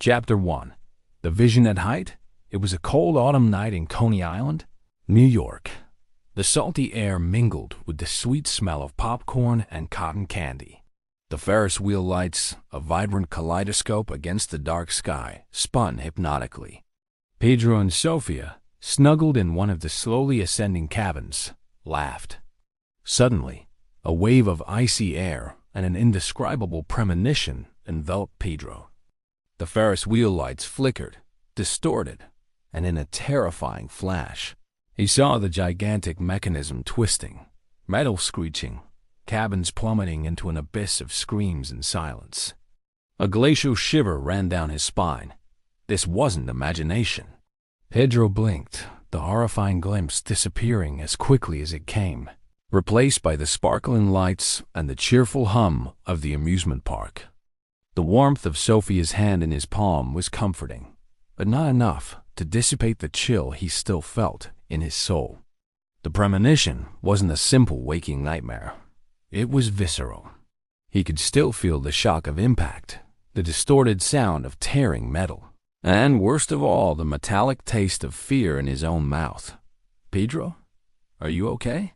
Chapter 1. The Vision at Height. It was a cold autumn night in Coney Island, New York. The salty air mingled with the sweet smell of popcorn and cotton candy. The Ferris wheel lights, a vibrant kaleidoscope against the dark sky, spun hypnotically. Pedro and Sophia, snuggled in one of the slowly ascending cabins, laughed. Suddenly, a wave of icy air and an indescribable premonition enveloped Pedro. The Ferris wheel lights flickered, distorted, and in a terrifying flash, he saw the gigantic mechanism twisting, metal screeching, cabins plummeting into an abyss of screams and silence. A glacial shiver ran down his spine. This wasn't imagination. Pedro blinked, the horrifying glimpse disappearing as quickly as it came, replaced by the sparkling lights and the cheerful hum of the amusement park. The warmth of Sophia's hand in his palm was comforting, but not enough to dissipate the chill he still felt in his soul. The premonition wasn't a simple waking nightmare. It was visceral. He could still feel the shock of impact, the distorted sound of tearing metal, and worst of all, the metallic taste of fear in his own mouth. "Pedro, are you okay?"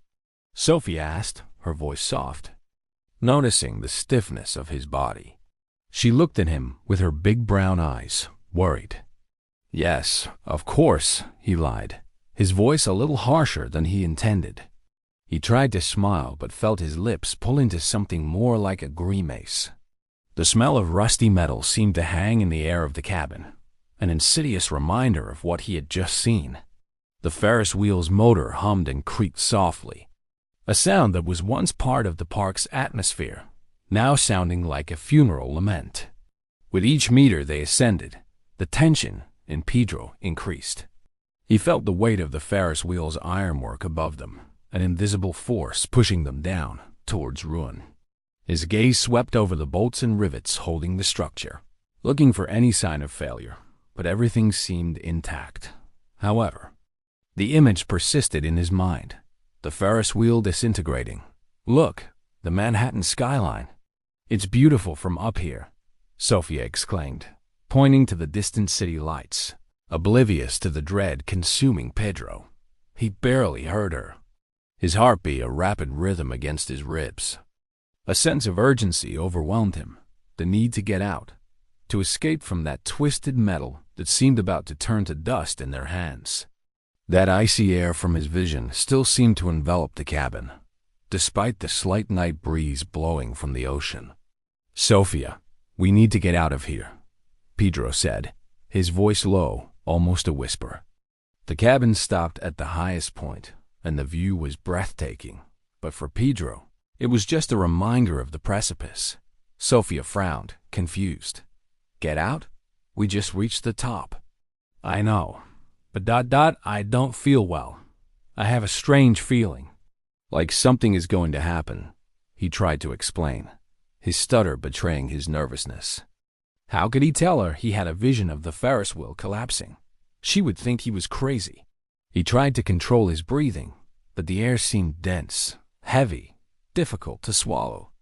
Sophia asked, her voice soft, noticing the stiffness of his body. She looked at him with her big brown eyes, worried. "Yes, of course," he lied, his voice a little harsher than he intended. He tried to smile but felt his lips pull into something more like a grimace. The smell of rusty metal seemed to hang in the air of the cabin, an insidious reminder of what he had just seen. The Ferris wheel's motor hummed and creaked softly, a sound that was once part of the park's atmosphere, now sounding like a funeral lament. With each meter they ascended, the tension in Pedro increased. He felt the weight of the Ferris wheel's ironwork above them, an invisible force pushing them down towards ruin. His gaze swept over the bolts and rivets holding the structure, looking for any sign of failure, but everything seemed intact. However, the image persisted in his mind, the Ferris wheel disintegrating. "Look, the Manhattan skyline. It's beautiful from up here," Sophia exclaimed, pointing to the distant city lights, oblivious to the dread consuming Pedro. He barely heard her. His heart beat a rapid rhythm against his ribs. A sense of urgency overwhelmed him, the need to get out, to escape from that twisted metal that seemed about to turn to dust in their hands. That icy air from his vision still seemed to envelop the cabin, despite the slight night breeze blowing from the ocean. "Sophia, we need to get out of here," Pedro said, his voice low, almost a whisper. The cabin stopped at the highest point, and the view was breathtaking, but for Pedro, it was just a reminder of the precipice. Sophia frowned, confused. "Get out? We just reached the top." "I know, but I don't feel well. I have a strange feeling." "Like something is going to happen," he tried to explain, his stutter betraying his nervousness. How could he tell her he had a vision of the Ferris wheel collapsing? She would think he was crazy. He tried to control his breathing, but the air seemed dense, heavy, difficult to swallow.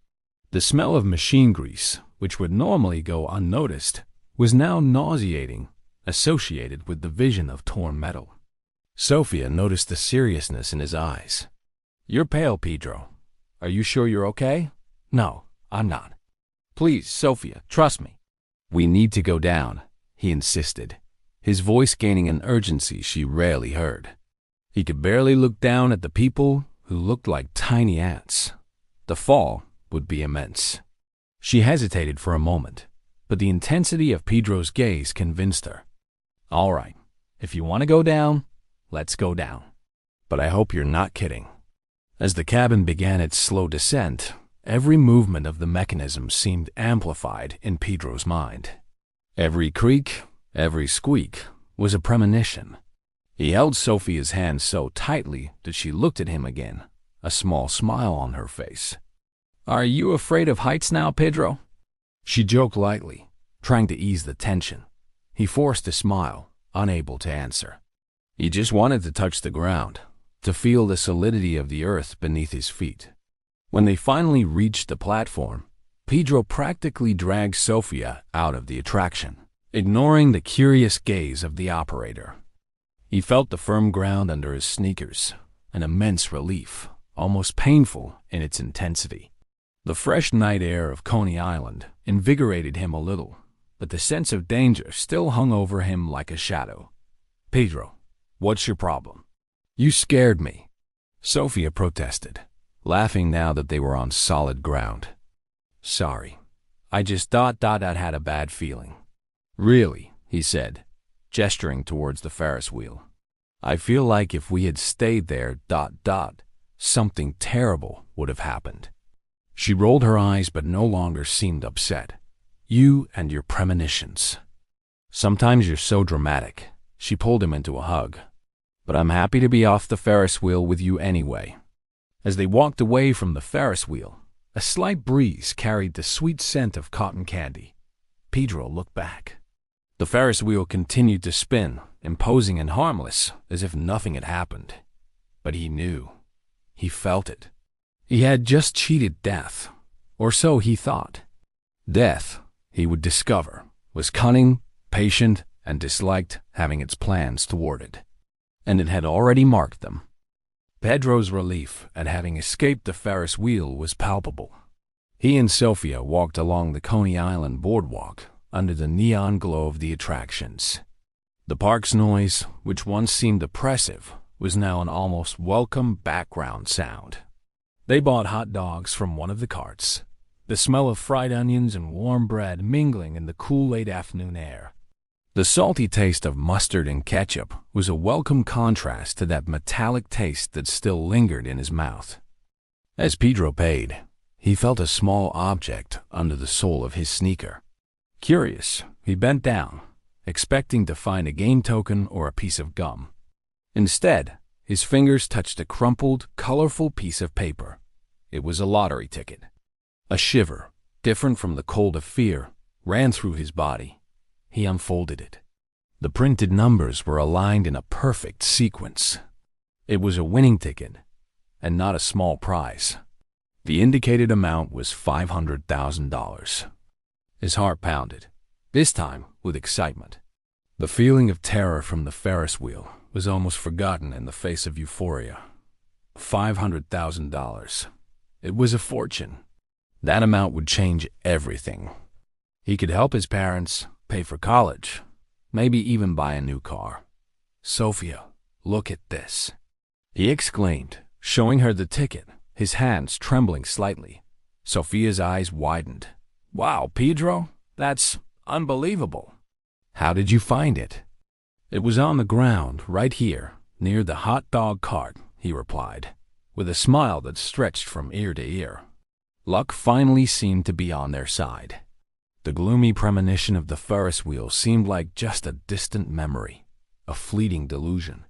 The smell of machine grease, which would normally go unnoticed, was now nauseating, associated with the vision of torn metal. Sophia noticed the seriousness in his eyes. "You're pale, Pedro. Are you sure you're okay?" "No, I'm not." "Please, Sophia, trust me." "We need to go down," he insisted, his voice gaining an urgency she rarely heard. He could barely look down at the people who looked like tiny ants. The fall would be immense. She hesitated for a moment, but the intensity of Pedro's gaze convinced her. "All right, if you want to go down, let's go down. But I hope you're not kidding." As the cabin began its slow descent, every movement of the mechanism seemed amplified in Pedro's mind. Every creak, every squeak was a premonition. He held Sophia's hand so tightly that she looked at him again, a small smile on her face. "Are you afraid of heights now, Pedro?" She joked lightly, trying to ease the tension. He forced a smile, unable to answer. He just wanted to touch the ground, to feel the solidity of the earth beneath his feet. When they finally reached the platform, Pedro practically dragged Sophia out of the attraction. ignoring the curious gaze of the operator. He felt the firm ground under his sneakers, an immense relief, almost painful in its intensity. The fresh night air of Coney Island invigorated him a little, but the sense of danger still hung over him like a shadow. "Pedro, what's your problem?" "You scared me," Sophia protested, laughing now that they were on solid ground. "Sorry. I just thought I'd had a bad feeling." "Really?" he said, gesturing towards the Ferris wheel. "I feel like if we had stayed there, something terrible would have happened." She rolled her eyes but no longer seemed upset. "You and your premonitions. Sometimes you're so dramatic." She pulled him into a hug. "But I'm happy to be off the Ferris wheel with you anyway." As they walked away from the Ferris wheel, a slight breeze carried the sweet scent of cotton candy. Pedro looked back. The Ferris wheel continued to spin, imposing and harmless, as if nothing had happened. But he knew. He felt it. He had just cheated death, or so he thought. Death, he would discover, was cunning, patient, and disliked having its plans thwarted. And it had already marked them. Pedro's relief at having escaped the Ferris wheel was palpable. He and Sophia walked along the Coney Island boardwalk under the neon glow of the attractions. The park's noise, which once seemed oppressive, was now an almost welcome background sound. They bought hot dogs from one of the carts, the smell of fried onions and warm bread mingling in the cool late afternoon air. The salty taste of mustard and ketchup was a welcome contrast to that metallic taste that still lingered in his mouth. As Pedro paid, he felt a small object under the sole of his sneaker. Curious, he bent down, expecting to find a game token or a piece of gum. Instead, his fingers touched a crumpled, colorful piece of paper. It was a lottery ticket. A shiver, different from the cold of fear, ran through his body. He unfolded it. The printed numbers were aligned in a perfect sequence. It was a winning ticket, and not a small prize. The indicated amount was $500,000. His heart pounded, this time with excitement. The feeling of terror from the Ferris wheel was almost forgotten in the face of euphoria. $500,000. It was a fortune. That amount would change everything. He could help his parents, pay for college, maybe even buy a new car. "Sophia, look at this," he exclaimed, showing her the ticket, his hands trembling slightly. Sophia's eyes widened. "Wow, Pedro, that's unbelievable. How did you find it?" "It was on the ground, right here, near the hot dog cart," he replied, with a smile that stretched from ear to ear. Luck finally seemed to be on their side. The gloomy premonition of the Ferris wheel seemed like just a distant memory, a fleeting delusion.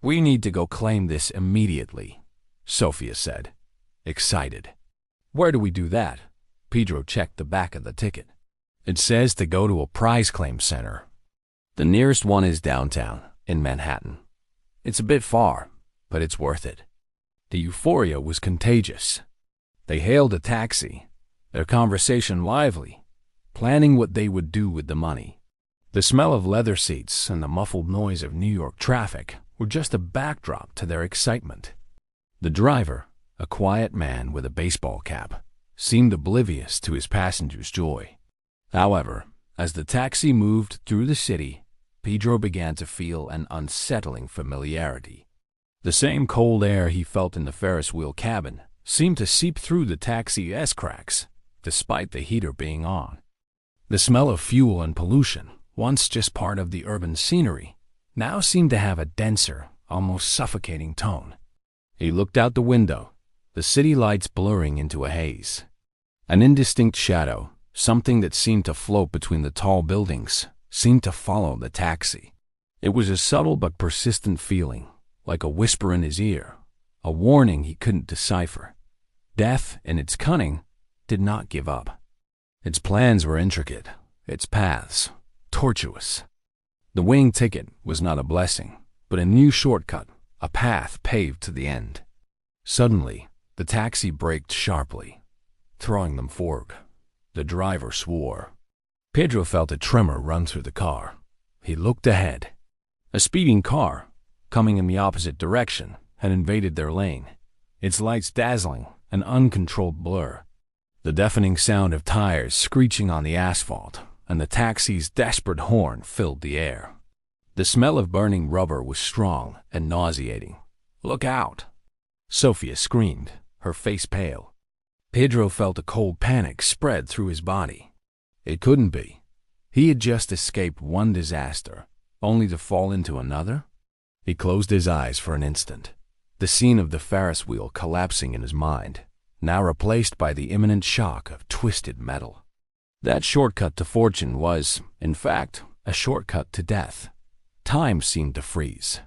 "We need to go claim this immediately," Sophia said, excited. "Where do we do that?" Pedro checked the back of the ticket. "It says to go to a prize claim center. The nearest one is downtown, in Manhattan. It's a bit far, but it's worth it." The euphoria was contagious. They hailed a taxi, their conversation lively, planning what they would do with the money. The smell of leather seats and the muffled noise of New York traffic were just a backdrop to their excitement. The driver, a quiet man with a baseball cap, seemed oblivious to his passengers' joy. However, as the taxi moved through the city, Pedro began to feel an unsettling familiarity. The same cold air he felt in the Ferris wheel cabin seemed to seep through the taxi's cracks, despite the heater being on. The smell of fuel and pollution, once just part of the urban scenery, now seemed to have a denser, almost suffocating tone. He looked out the window, the city lights blurring into a haze. An indistinct shadow, something that seemed to float between the tall buildings, seemed to follow the taxi. It was a subtle but persistent feeling, like a whisper in his ear, a warning he couldn't decipher. Death, in its cunning, did not give up. Its plans were intricate, its paths tortuous. The winning ticket was not a blessing, but a new shortcut, a path paved to the end. Suddenly, the taxi braked sharply, throwing them forward. The driver swore. Pedro felt a tremor run through the car. He looked ahead. A speeding car, coming in the opposite direction, had invaded their lane, its lights dazzling, an uncontrolled blur. The deafening sound of tires screeching on the asphalt and the taxi's desperate horn filled the air. The smell of burning rubber was strong and nauseating. "Look out!" Sophia screamed, her face pale. Pedro felt a cold panic spread through his body. It couldn't be. He had just escaped one disaster, only to fall into another? He closed his eyes for an instant, the scene of the Ferris wheel collapsing in his mind, now replaced by the imminent shock of twisted metal. That shortcut to fortune was, in fact, a shortcut to death. Time seemed to freeze.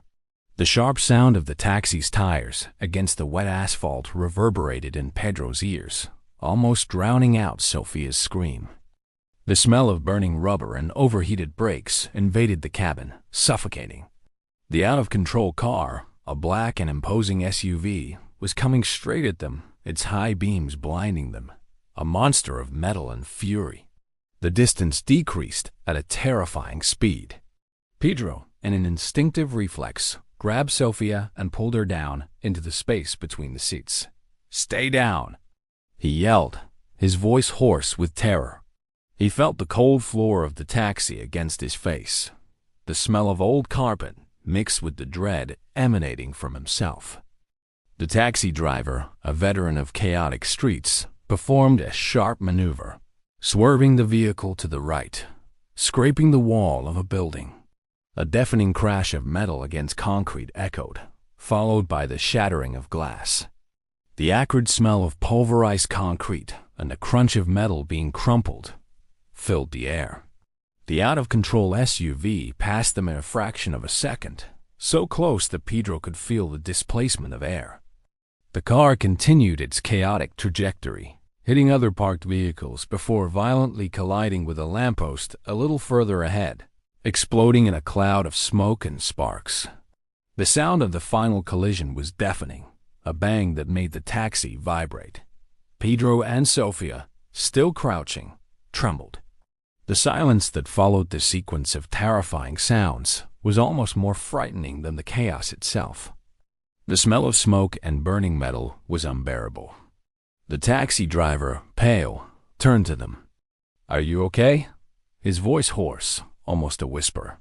The sharp sound of the taxi's tires against the wet asphalt reverberated in Pedro's ears, almost drowning out Sophia's scream. The smell of burning rubber and overheated brakes invaded the cabin, suffocating. The out-of-control car, a black and imposing SUV, was coming straight at them, its high beams blinding them, a monster of metal and fury. The distance decreased at a terrifying speed. Pedro, in an instinctive reflex, grabbed Sophia and pulled her down into the space between the seats. "Stay down!" he yelled, his voice hoarse with terror. He felt the cold floor of the taxi against his face, the smell of old carpet mixed with the dread emanating from himself. The taxi driver, a veteran of chaotic streets, performed a sharp maneuver, swerving the vehicle to the right, scraping the wall of a building. A deafening crash of metal against concrete echoed, followed by the shattering of glass. The acrid smell of pulverized concrete and the crunch of metal being crumpled filled the air. The out-of-control SUV passed them in a fraction of a second, so close that Pedro could feel the displacement of air. The car continued its chaotic trajectory, hitting other parked vehicles before violently colliding with a lamppost a little further ahead, exploding in a cloud of smoke and sparks. The sound of the final collision was deafening, a bang that made the taxi vibrate. Pedro and Sophia, still crouching, trembled. The silence that followed the sequence of terrifying sounds was almost more frightening than the chaos itself. The smell of smoke and burning metal was unbearable. The taxi driver, pale, turned to them. "Are you okay?" His voice hoarse, almost a whisper.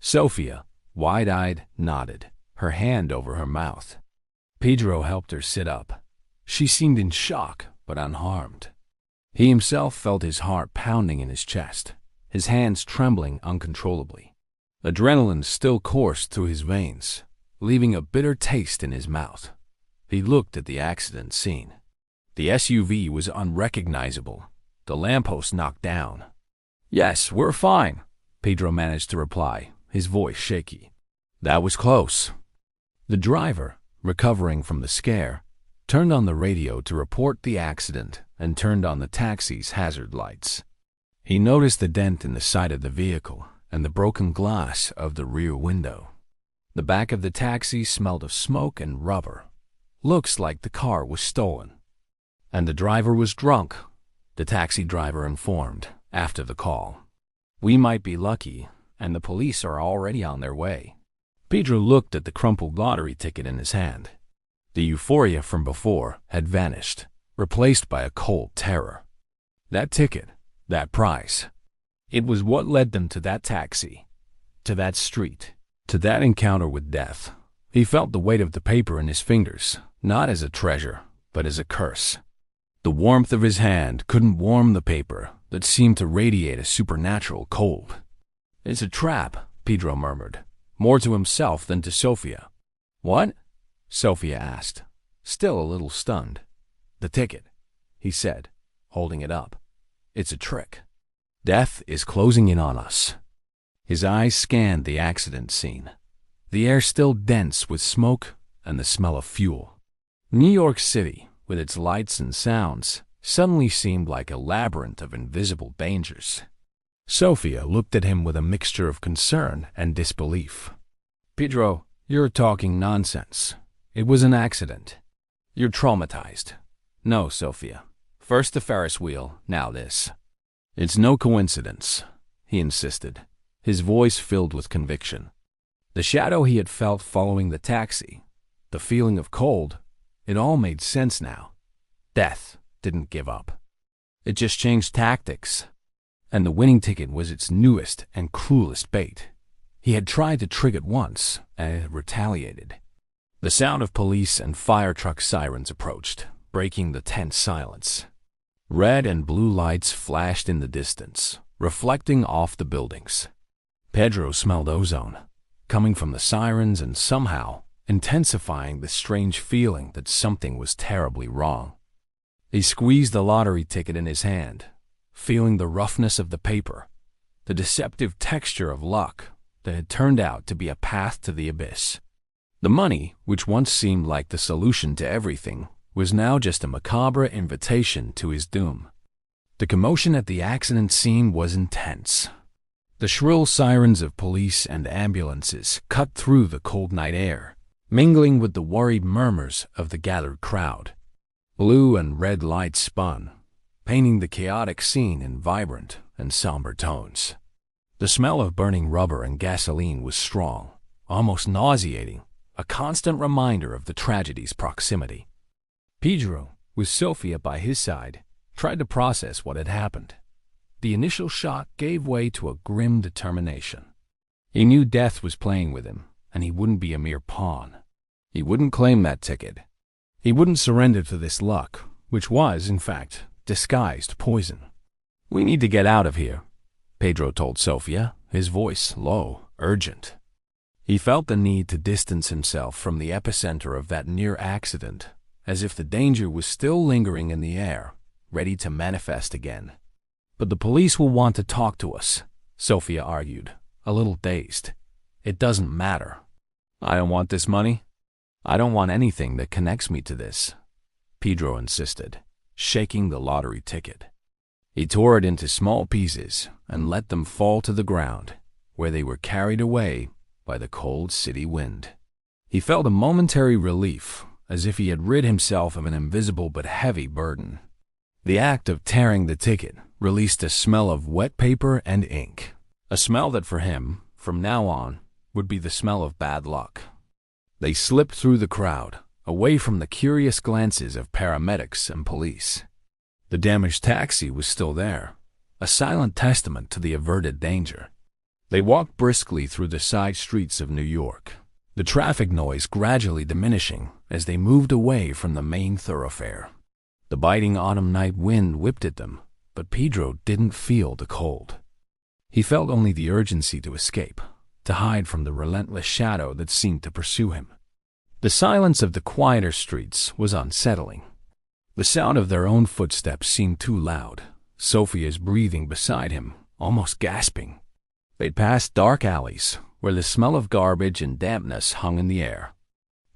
Sophia, wide-eyed, nodded, her hand over her mouth. Pedro helped her sit up. She seemed in shock, but unharmed. He himself felt his heart pounding in his chest, his hands trembling uncontrollably. Adrenaline still coursed through his veins, leaving a bitter taste in his mouth. He looked at the accident scene. The SUV was unrecognizable, the lamppost knocked down. "Yes, we're fine," Pedro managed to reply, his voice shaky. "That was close." The driver, recovering from the scare, turned on the radio to report the accident and turned on the taxi's hazard lights. He noticed the dent in the side of the vehicle and the broken glass of the rear window. The back of the taxi smelled of smoke and rubber. "Looks like the car was stolen." "And the driver was drunk," the taxi driver informed after the call. "We might be lucky, and the police are already on their way." Pedro looked at the crumpled lottery ticket in his hand. The euphoria from before had vanished, replaced by a cold terror. That ticket, that prize, it was what led them to that taxi, to that street, to that encounter with death. He felt the weight of the paper in his fingers, not as a treasure, but as a curse. The warmth of his hand couldn't warm the paper that seemed to radiate a supernatural cold. "It's a trap," Pedro murmured, more to himself than to Sophia. "What?" Sophia asked, still a little stunned. "The ticket," he said, holding it up. "It's a trick. Death is closing in on us." His eyes scanned the accident scene, the air still dense with smoke and the smell of fuel. New York City, with its lights and sounds, suddenly seemed like a labyrinth of invisible dangers. Sophia looked at him with a mixture of concern and disbelief. "Pedro, you're talking nonsense. It was an accident. You're traumatized." "No, Sophia. First the Ferris wheel, now this." "It's no coincidence," he insisted, his voice filled with conviction. The shadow he had felt following the taxi, the feeling of cold, it all made sense now. Death didn't give up. It just changed tactics. And the winning ticket was its newest and cruelest bait. He had tried to trick it once, and it had retaliated. The sound of police and fire truck sirens approached, breaking the tense silence. Red and blue lights flashed in the distance, reflecting off the buildings. Pedro smelled ozone, coming from the sirens and somehow intensifying the strange feeling that something was terribly wrong. He squeezed the lottery ticket in his hand, feeling the roughness of the paper, the deceptive texture of luck that had turned out to be a path to the abyss. The money, which once seemed like the solution to everything, was now just a macabre invitation to his doom. The commotion at the accident scene was intense. The shrill sirens of police and ambulances cut through the cold night air, mingling with the worried murmurs of the gathered crowd. Blue and red lights spun, painting the chaotic scene in vibrant and somber tones. The smell of burning rubber and gasoline was strong, almost nauseating, a constant reminder of the tragedy's proximity. Pedro, with Sophia by his side, tried to process what had happened. The initial shock gave way to a grim determination. He knew death was playing with him, and he wouldn't be a mere pawn. He wouldn't claim that ticket. He wouldn't surrender to this luck, which was, in fact, disguised poison. "We need to get out of here," Pedro told Sophia, his voice low, urgent. He felt the need to distance himself from the epicenter of that near accident, as if the danger was still lingering in the air, ready to manifest again. "But the police will want to talk to us," Sophia argued, a little dazed. "It doesn't matter. I don't want this money. I don't want anything that connects me to this," Pedro insisted, shaking the lottery ticket. He tore it into small pieces and let them fall to the ground, where they were carried away by the cold city wind. He felt a momentary relief, as if he had rid himself of an invisible but heavy burden. The act of tearing the ticket released a smell of wet paper and ink, a smell that for him, from now on, would be the smell of bad luck. They slipped through the crowd, away from the curious glances of paramedics and police. The damaged taxi was still there, a silent testament to the averted danger. They walked briskly through the side streets of New York, the traffic noise gradually diminishing as they moved away from the main thoroughfare. The biting autumn night wind whipped at them, but Pedro didn't feel the cold. He felt only the urgency to escape, to hide from the relentless shadow that seemed to pursue him. The silence of the quieter streets was unsettling. The sound of their own footsteps seemed too loud, Sophia's breathing beside him, almost gasping. They'd passed dark alleys, where the smell of garbage and dampness hung in the air.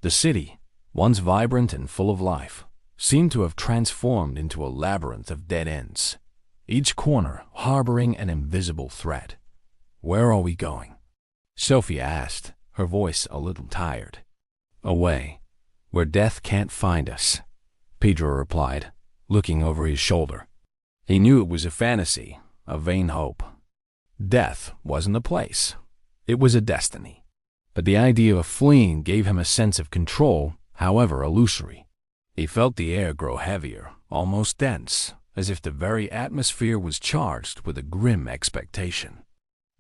The city, once vibrant and full of life, seemed to have transformed into a labyrinth of dead ends, each corner harboring an invisible threat. "Where are we going?" Sophia asked, her voice a little tired. "Away, where death can't find us," Pedro replied, looking over his shoulder. He knew it was a fantasy, a vain hope. Death wasn't a place. It was a destiny. But the idea of fleeing gave him a sense of control, however illusory. He felt the air grow heavier, almost dense, as if the very atmosphere was charged with a grim expectation.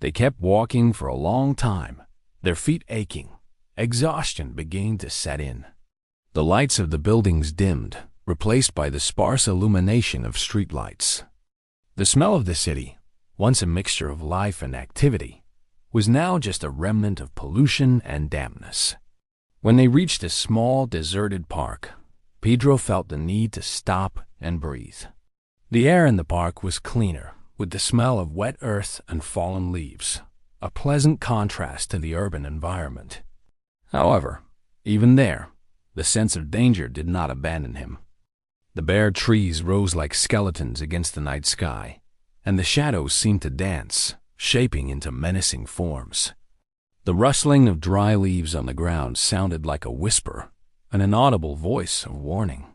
They kept walking for a long time, their feet aching. Exhaustion began to set in. The lights of the buildings dimmed, replaced by the sparse illumination of streetlights. The smell of the city, once a mixture of life and activity, was now just a remnant of pollution and dampness. When they reached a small, deserted park, Pedro felt the need to stop and breathe. The air in the park was cleaner, with the smell of wet earth and fallen leaves, a pleasant contrast to the urban environment. However, even there, the sense of danger did not abandon him. The bare trees rose like skeletons against the night sky, and the shadows seemed to dance, shaping into menacing forms. The rustling of dry leaves on the ground sounded like a whisper, an inaudible voice of warning.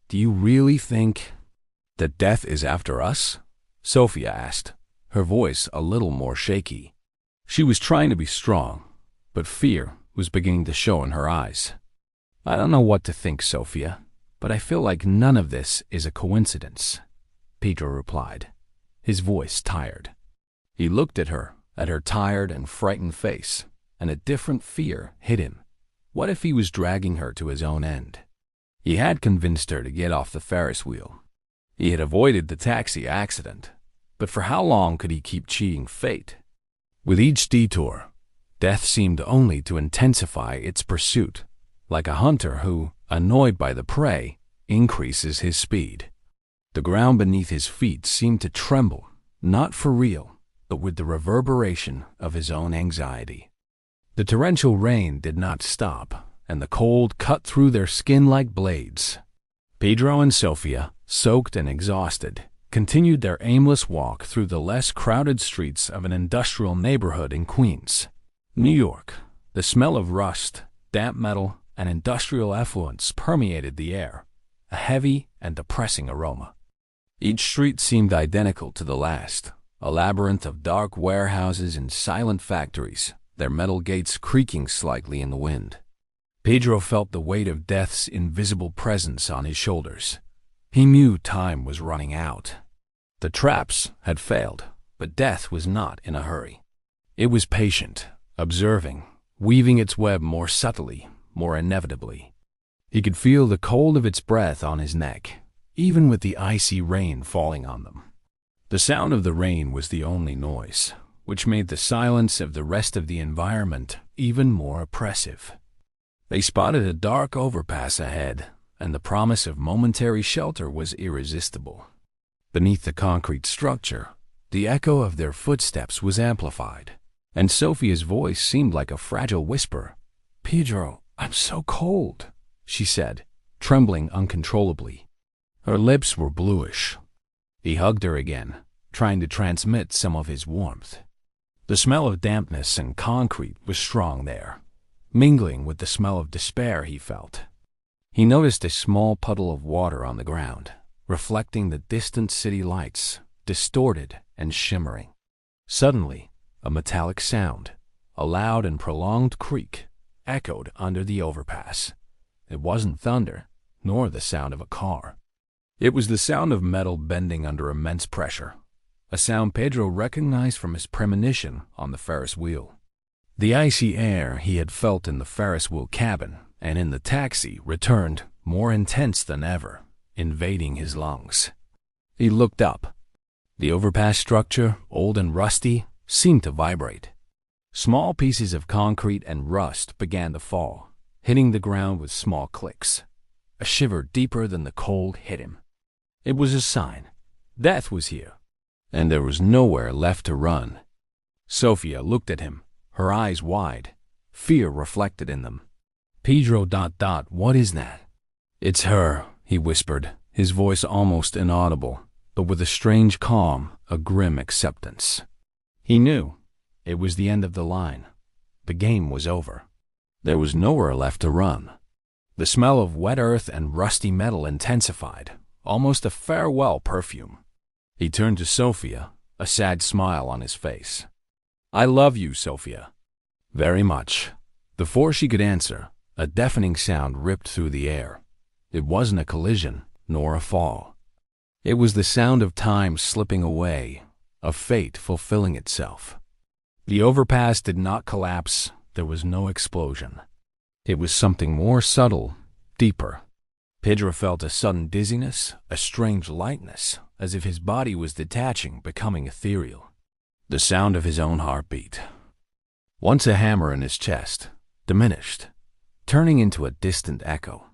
"Do you really think that death is after us?" Sophia asked, her voice a little more shaky. She was trying to be strong, but fear was beginning to show in her eyes. I don't know what to think, Sophia, but I feel like none of this is a coincidence, Pedro replied, his voice tired. He looked at her tired and frightened face, and a different fear hit him. What if he was dragging her to his own end? He had convinced her to get off the Ferris wheel. He had avoided the taxi accident, but for how long could he keep cheating fate? With each detour, death seemed only to intensify its pursuit, like a hunter who, annoyed by the prey, increases his speed. The ground beneath his feet seemed to tremble, not for real, but with the reverberation of his own anxiety. The torrential rain did not stop, and the cold cut through their skin like blades. Pedro and Sophia, soaked and exhausted, continued their aimless walk through the less crowded streets of an industrial neighborhood in Queens, New York. The smell of rust, damp metal, and industrial effluents permeated the air, a heavy and depressing aroma. Each street seemed identical to the last, a labyrinth of dark warehouses and silent factories, their metal gates creaking slightly in the wind. Pedro felt the weight of death's invisible presence on his shoulders. He knew time was running out. The traps had failed, but death was not in a hurry. It was patient, observing, weaving its web more subtly, more inevitably. He could feel the cold of its breath on his neck, even with the icy rain falling on them. The sound of the rain was the only noise, which made the silence of the rest of the environment even more oppressive. They spotted a dark overpass ahead, and the promise of momentary shelter was irresistible. Beneath the concrete structure, the echo of their footsteps was amplified, and Sophia's voice seemed like a fragile whisper. "Pedro, I'm so cold," she said, trembling uncontrollably. Her lips were bluish. He hugged her again, trying to transmit some of his warmth. The smell of dampness and concrete was strong there, mingling with the smell of despair he felt. He noticed a small puddle of water on the ground, reflecting the distant city lights, distorted and shimmering. Suddenly, a metallic sound, a loud and prolonged creak, echoed under the overpass. It wasn't thunder, nor the sound of a car. It was the sound of metal bending under immense pressure, a sound Pedro recognized from his premonition on the Ferris wheel. The icy air he had felt in the Ferris wheel cabin and in the taxi returned, more intense than ever, invading his lungs. He looked up. The overpass structure, old and rusty, seemed to vibrate. Small pieces of concrete and rust began to fall, hitting the ground with small clicks. A shiver deeper than the cold hit him. It was a sign. Death was here, and there was nowhere left to run. Sophia looked at him, her eyes wide, fear reflected in them. "Pedro... what is that?" "It's her," he whispered, his voice almost inaudible, but with a strange calm, a grim acceptance. He knew. It was the end of the line. The game was over. There was nowhere left to run. The smell of wet earth and rusty metal intensified, almost a farewell perfume. He turned to Sophia, a sad smile on his face. "I love you, Sophia." "Very much." Before she could answer, a deafening sound ripped through the air. It wasn't a collision, nor a fall. It was the sound of time slipping away, of fate fulfilling itself. The overpass did not collapse. There was no explosion. It was something more subtle, deeper. Pedro felt a sudden dizziness, a strange lightness, as if his body was detaching, becoming ethereal. The sound of his own heartbeat. Once a hammer in his chest, diminished, turning into a distant echo.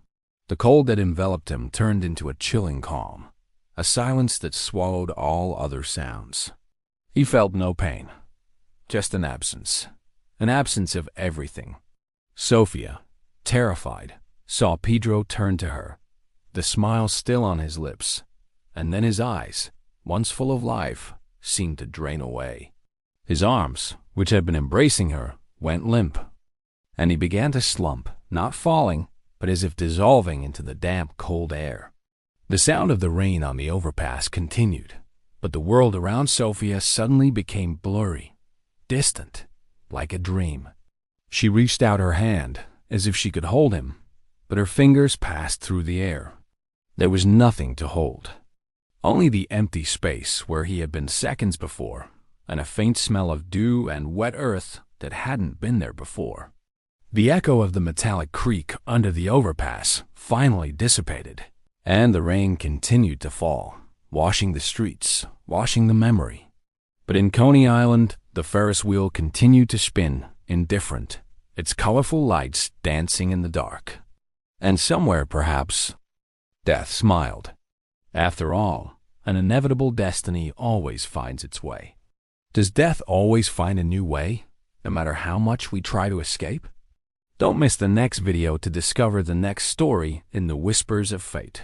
The cold that enveloped him turned into a chilling calm, a silence that swallowed all other sounds. He felt no pain, just an absence of everything. Sophia, terrified, saw Pedro turn to her, the smile still on his lips, and then his eyes, once full of life, seemed to drain away. His arms, which had been embracing her, went limp, and he began to slump, not falling, but as if dissolving into the damp, cold air. The sound of the rain on the overpass continued, But the world around Sophia suddenly became blurry, distant, like a dream. She reached out her hand, as if she could hold him, but her fingers passed through the air. There was nothing to hold. Only the empty space where he had been seconds before, and a faint smell of dew and wet earth that hadn't been there before. The echo of the metallic creak under the overpass finally dissipated, and the rain continued to fall, washing the streets, washing the memory. But in Coney Island, the Ferris wheel continued to spin, indifferent, its colorful lights dancing in the dark. And somewhere, perhaps, death smiled. After all, an inevitable destiny always finds its way. Does death always find a new way, no matter how much we try to escape? Don't miss the next video to discover the next story in the Whispers of Fate.